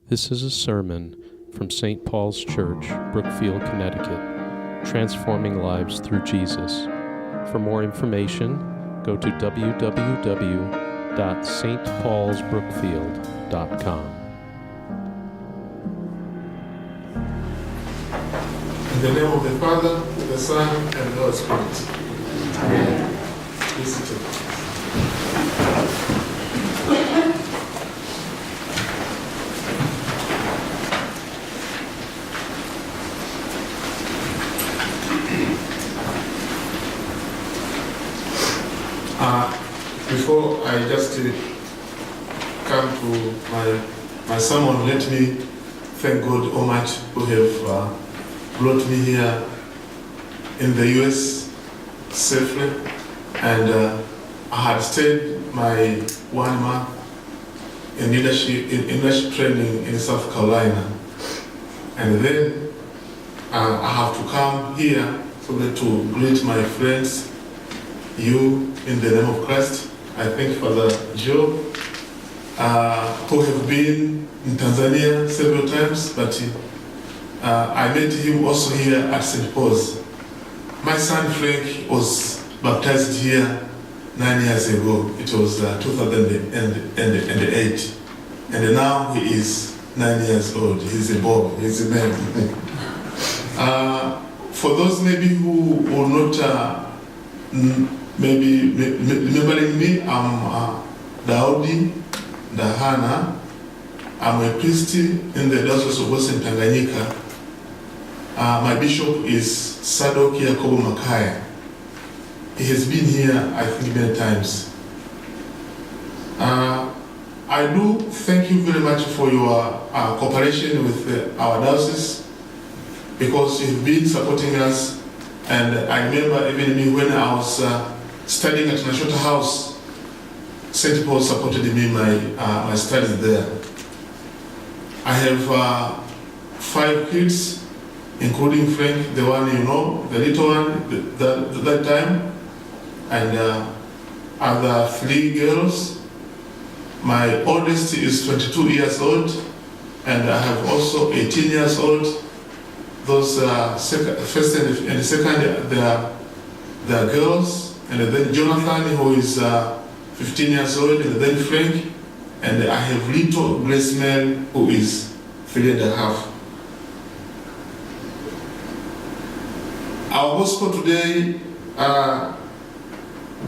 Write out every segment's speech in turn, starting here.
This is a sermon from St. Paul's Church, Brookfield, Connecticut, transforming lives through Jesus. For more information, go to www.stpaulsbrookfield.com. In the name of the Father, the Son, and the Holy Spirit. Amen. Please sit. Before I just come to my sermon, let me thank God Almighty who have brought me here in the US safely, and I had stayed my 1 month in leadership training in South Carolina, and then I have to come here to greet my friends, you in the name of Christ. I thank Father Joe, who have been in Tanzania several times, but I met him also here at St. Paul's. My son Frank was baptized here 9 years ago. It was 2008. And now he is 9 years old. He's a boy, he's a man. For those maybe who will not maybe remembering me, I'm Daudi, Ndahana. I'm a priest in the Diocese of Tanganyika. My bishop is Sadoki Yakobo Makaya. He has been here, I think, many times. I do thank you very much for your cooperation with our diocese, because you've been supporting us. And I remember even me when I was studying at Nashota House, St. Paul supported me in my studies there. I have 5 kids, including Frank, the one you know, the little one, that time, and other 3 girls. My oldest is 22 years old, and I have also 18 years old. Those first and second, they are girls, and then Jonathan, who is 15 years old, and then Frank, and I have little Grace Mel, who is 3.5. Our gospel today,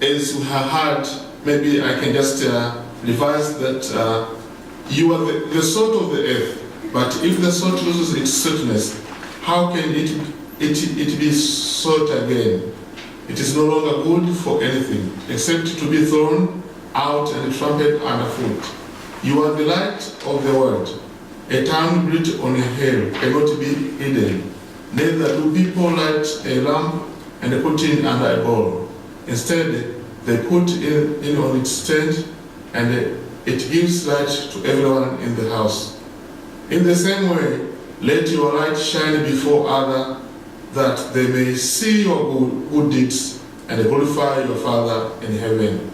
as we have heard, maybe I can just revise that you are the salt of the earth, but if the salt loses its saltness, how can it be salt again? It is no longer good for anything except to be thrown out and trampled underfoot. You are the light of the world. A town built on a hill cannot be hidden. Neither do people light a lamp and put it under a bowl. Instead, they put it on its stand, and it gives light to everyone in the house. In the same way, let your light shine before others, that they may see your good deeds and glorify your Father in heaven.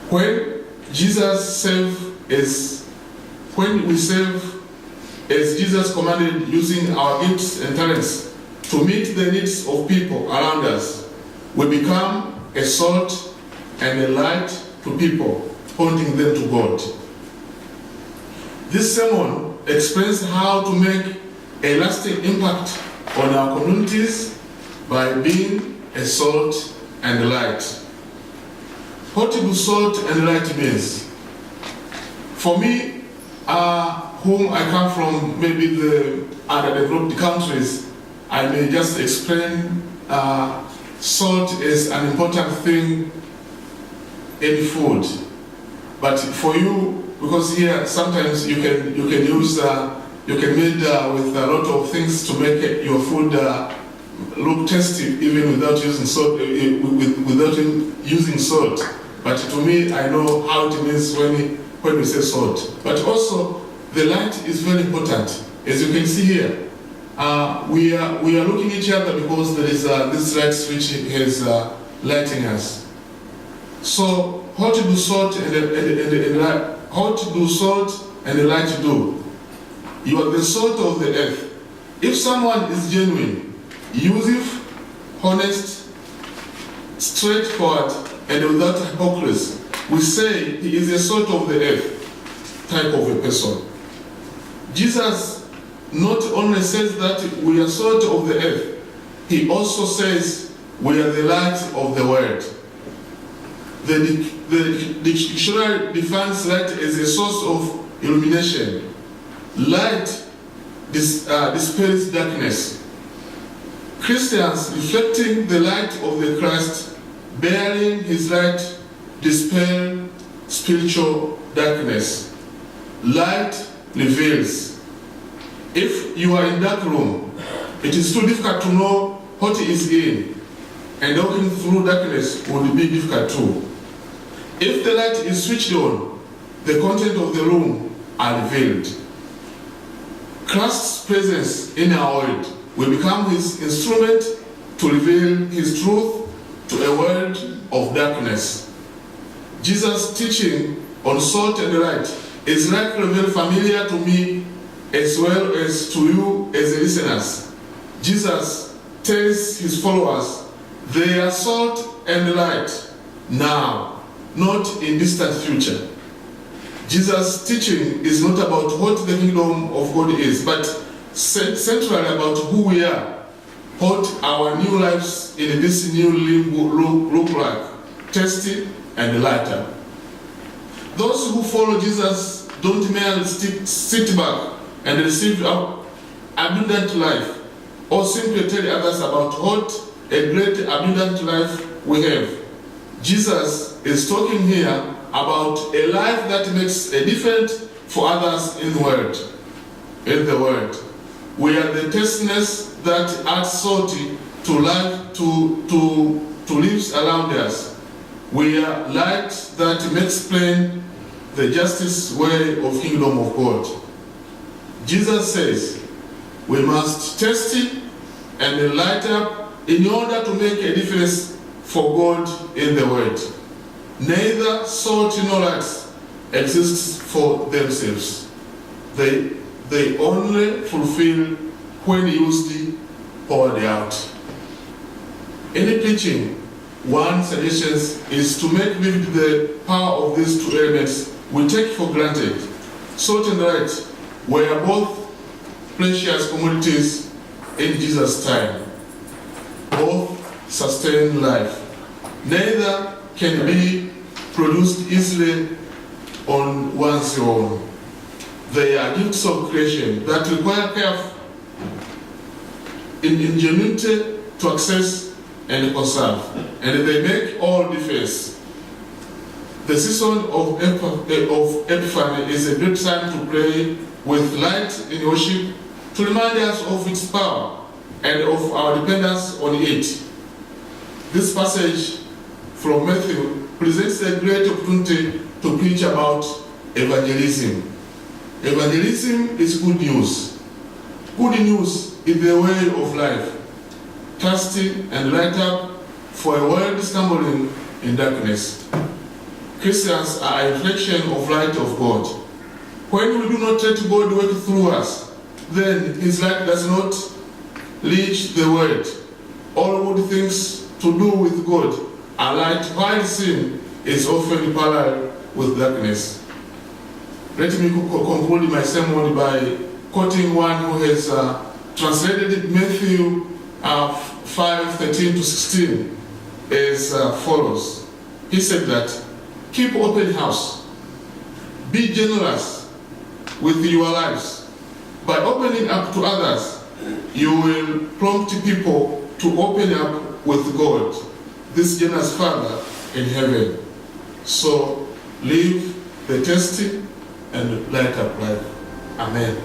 When we serve as Jesus commanded, using our gifts and talents to meet the needs of people around us, we become a salt and a light to people, pointing them to God. This sermon explains how to make a lasting impact on our communities by being a salt and light. What do salt and light means? For me, whom I come from, maybe the underdeveloped countries, I may just explain salt is an important thing in food. But for you, because here sometimes you can use you can made with a lot of things to make your food look tasty, even without using salt. Without using salt. But to me, I know how it means when we say salt. But also, the light is very important. As you can see here, we are looking at each other because there is this light switch is lighting us. So, how to do salt and the light do. You are the salt of the earth. If someone is genuine, useful, honest, straightforward, and without hypocrisy, we say he is the salt of the earth type of a person. Jesus not only says that we are salt of the earth, he also says we are the light of the world. The dictionary defines light as a source of illumination. Light dispels darkness. Christians reflecting the light of the Christ, bearing his light, dispel spiritual darkness. Light reveals. If you are in dark room, it is too difficult to know what is in, and walking through darkness would be difficult too. If the light is switched on, the content of the room are revealed. Christ's presence in our world will become his instrument to reveal his truth to a world of darkness. Jesus' teaching on salt and light is likely very familiar to me as well as to you as listeners. Jesus tells his followers they are salt and light now, not in distant future. Jesus' teaching is not about what the kingdom of God is, but centrally about who we are, what our new lives in this new limb look like, tasty and lighter. Those who follow Jesus don't merely sit back and receive abundant life, or simply tell others about what a great abundant life we have. Jesus is talking here about a life that makes a difference for others in the world. We are the tastiness that adds salt to life, to lives around us. We are light that makes plain the justice way of kingdom of God. Jesus says we must taste it and light up in order to make a difference for God in the world. Neither salt nor light exists for themselves. They only fulfill when used, poured out. In preaching, one suggestion is to make vivid the power of these two elements we take for granted. Salt and light were both precious commodities in Jesus' time. Both sustain life. Neither can be produced easily on one's own. They are gifts of creation that require care in ingenuity to access and conserve, and they make all difference. The season of Epiphany is a great time to pray with light in worship, to remind us of its power and of our dependence on it. This passage from Matthew presents a great opportunity to preach about evangelism. Evangelism is good news. Good news is the way of life, thirsty and light up for a world stumbling in darkness. Christians are a reflection of light of God. When we do not let God work through us, then his light does not reach the world. All good things to do with God are light, while sin is often parallel with darkness. Let me conclude my sermon by quoting one who has translated Matthew 5:13-16 as follows. He said that, keep open house, be generous with your lives. By opening up to others, you will prompt people to open up with God, this generous Father in heaven. So live the tasty and light up life. Amen.